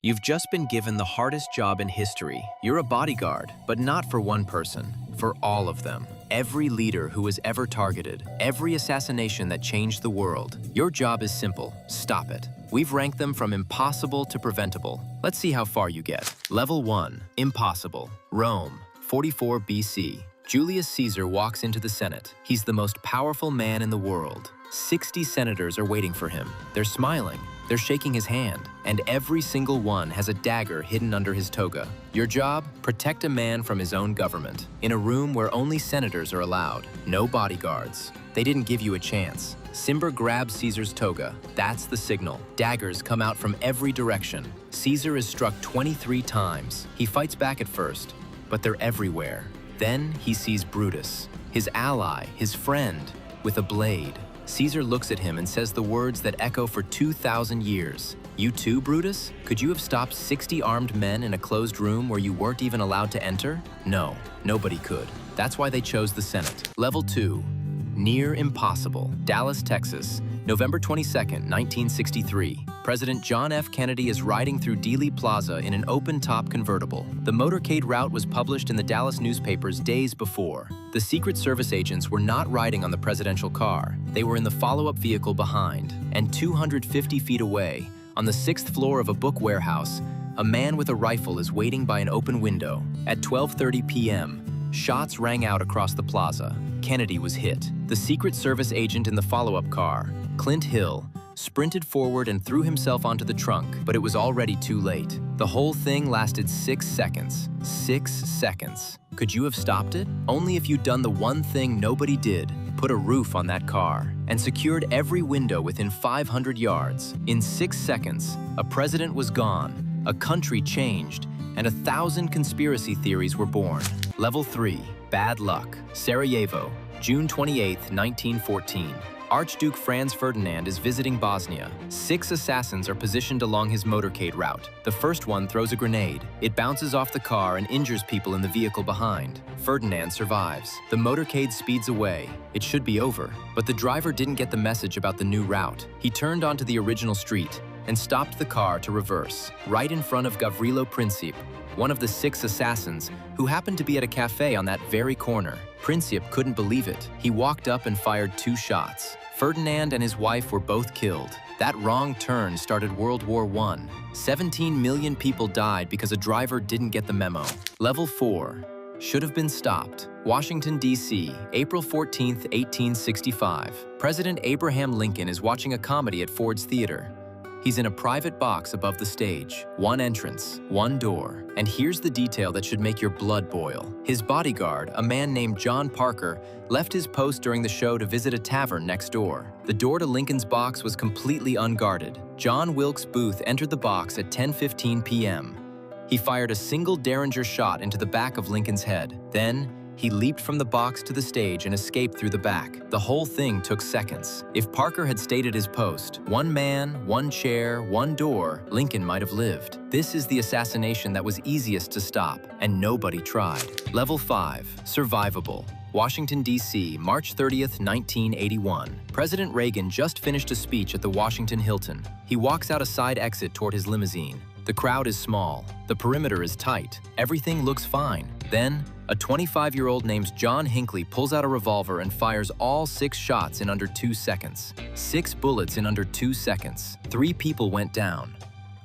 You've just been given the hardest job in history. You're a bodyguard, but not for one person, for all of them. Every leader who was ever targeted, every assassination that changed the world. Your job is simple: stop it. We've ranked them from impossible to preventable. Let's see how far you get. Level 1, impossible. Rome, 44 BC. Julius Caesar walks into the Senate. He's the most powerful man in the world. 60 senators are waiting for him. They're smiling. They're shaking his hand, and every single one has a dagger hidden under his toga. Your job? Protect a man from his own government, in a room where only senators are allowed. No bodyguards. They didn't give you a chance. Cimber grabs Caesar's toga. That's the signal. Daggers come out from every direction. Caesar is struck 23 times. He fights back at first, but they're everywhere. Then he sees Brutus, his ally, his friend, with a blade. Caesar looks at him and says the words that echo for 2,000 years. You too, Brutus? Could you have stopped 60 armed men in a closed room where you weren't even allowed to enter? No, nobody could. That's why they chose the Senate. Level 2, near impossible. Dallas, Texas, November 22nd, 1963. President John F. Kennedy is riding through Dealey Plaza in an open-top convertible. The motorcade route was published in the Dallas newspapers days before. The Secret Service agents were not riding on the presidential car. They were in the follow-up vehicle behind. And 250 feet away, on the 6th floor of a book warehouse, a man with a rifle is waiting by an open window. At 12:30 p.m., shots rang out across the plaza. Kennedy was hit. The Secret Service agent in the follow-up car, Clint Hill, sprinted forward and threw himself onto the trunk, but it was already too late. The whole thing lasted 6 seconds. 6 seconds. Could you have stopped it? Only if you'd done the one thing nobody did: put a roof on that car and secured every window within 500 yards. In 6 seconds, a president was gone, a country changed, and 1,000 conspiracy theories were born. Level 3, bad luck. Sarajevo, June 28, 1914. Archduke Franz Ferdinand is visiting Bosnia. 6 assassins are positioned along his motorcade route. The first one throws a grenade. It bounces off the car and injures people in the vehicle behind. Ferdinand survives. The motorcade speeds away. It should be over, but the driver didn't get the message about the new route. He turned onto the original street and stopped the car to reverse, right in front of Gavrilo Princip, one of the 6 assassins who happened to be at a cafe on that very corner. Princip couldn't believe it. He walked up and fired 2 shots. Ferdinand and his wife were both killed. That wrong turn started World War I. 17 million people died because a driver didn't get the memo. Level 4, should have been stopped. Washington, D.C., April 14, 1865. President Abraham Lincoln is watching a comedy at Ford's Theater. He's in a private box above the stage. 1 entrance, 1 door. And here's the detail that should make your blood boil. His bodyguard, a man named John Parker, left his post during the show to visit a tavern next door. The door to Lincoln's box was completely unguarded. John Wilkes Booth entered the box at 10:15 p.m. He fired a single Derringer shot into the back of Lincoln's head. Then, he leaped from the box to the stage and escaped through the back. The whole thing took seconds. If Parker had stayed at his post, 1 man, 1 chair, 1 door, Lincoln might have lived. This is the assassination that was easiest to stop, and nobody tried. Level 5, survivable. Washington, D.C., March 30th, 1981. President Reagan just finished a speech at the Washington Hilton. He walks out a side exit toward his limousine. The crowd is small. The perimeter is tight. Everything looks fine. Then, a 25-year-old named John Hinckley pulls out a revolver and fires all 6 shots in under 2 seconds. 6 bullets in under 2 seconds. 3 people went down: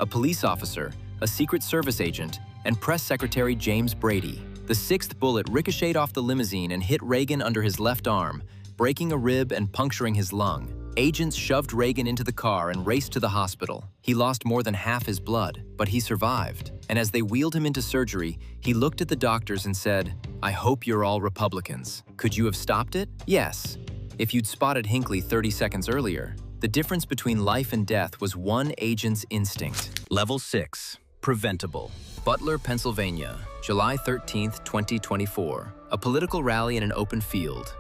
a police officer, a Secret Service agent, and Press Secretary James Brady. The 6th bullet ricocheted off the limousine and hit Reagan under his left arm, breaking a rib and puncturing his lung. Agents shoved Reagan into the car and raced to the hospital. He lost more than half his blood, but he survived. And as they wheeled him into surgery, he looked at the doctors and said, "I hope you're all Republicans." Could you have stopped it? Yes. If you'd spotted Hinckley 30 seconds earlier. The difference between life and death was one agent's instinct. Level 6, preventable. Butler, Pennsylvania, July 13, 2024. A political rally in an open field.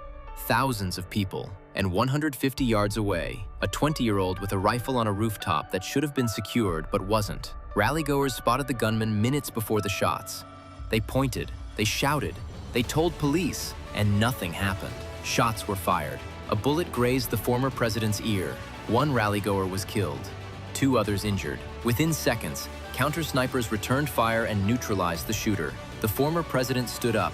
Thousands of people. And 150 yards away, a 20-year-old with a rifle on a rooftop that should have been secured but wasn't. Rallygoers spotted the gunman minutes before the shots. They pointed, they shouted, they told police, and nothing happened. Shots were fired. A bullet grazed the former president's ear. 1 rallygoer was killed, 2 others injured. Within seconds, counter-snipers returned fire and neutralized the shooter. The former president stood up,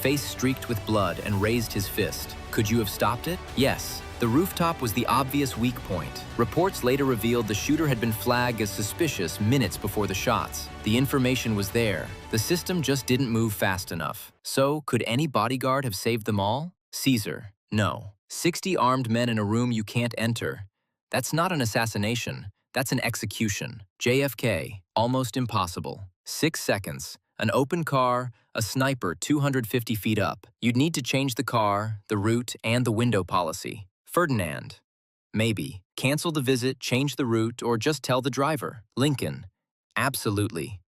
face streaked with blood, and raised his fist. Could you have stopped it? Yes. The rooftop was the obvious weak point. Reports later revealed the shooter had been flagged as suspicious minutes before the shots. The information was there. The system just didn't move fast enough. So, could any bodyguard have saved them all? Caesar. No. 60 armed men in a room you can't enter. That's not an assassination. That's an execution. JFK. Almost impossible. 6 seconds. An open car, a sniper 250 feet up. You'd need to change the car, the route, and the window policy. Ferdinand. Maybe. Cancel the visit, change the route, or just tell the driver. Lincoln. Absolutely.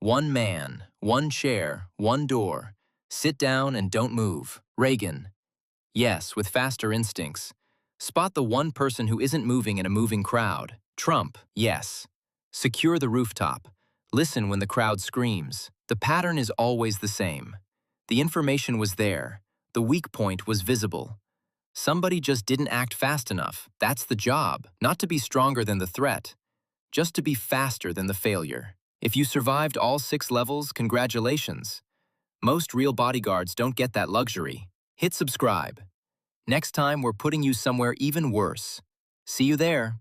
One man, one chair, one door. Sit down and don't move. Reagan. Yes, with faster instincts. Spot the one person who isn't moving in a moving crowd. Trump. Yes. Secure the rooftop. Listen when the crowd screams. The pattern is always the same. The information was there. The weak point was visible. Somebody just didn't act fast enough. That's the job. Not to be stronger than the threat, just to be faster than the failure. If you survived all 6 levels, congratulations. Most real bodyguards don't get that luxury. Hit subscribe. Next time, we're putting you somewhere even worse. See you there.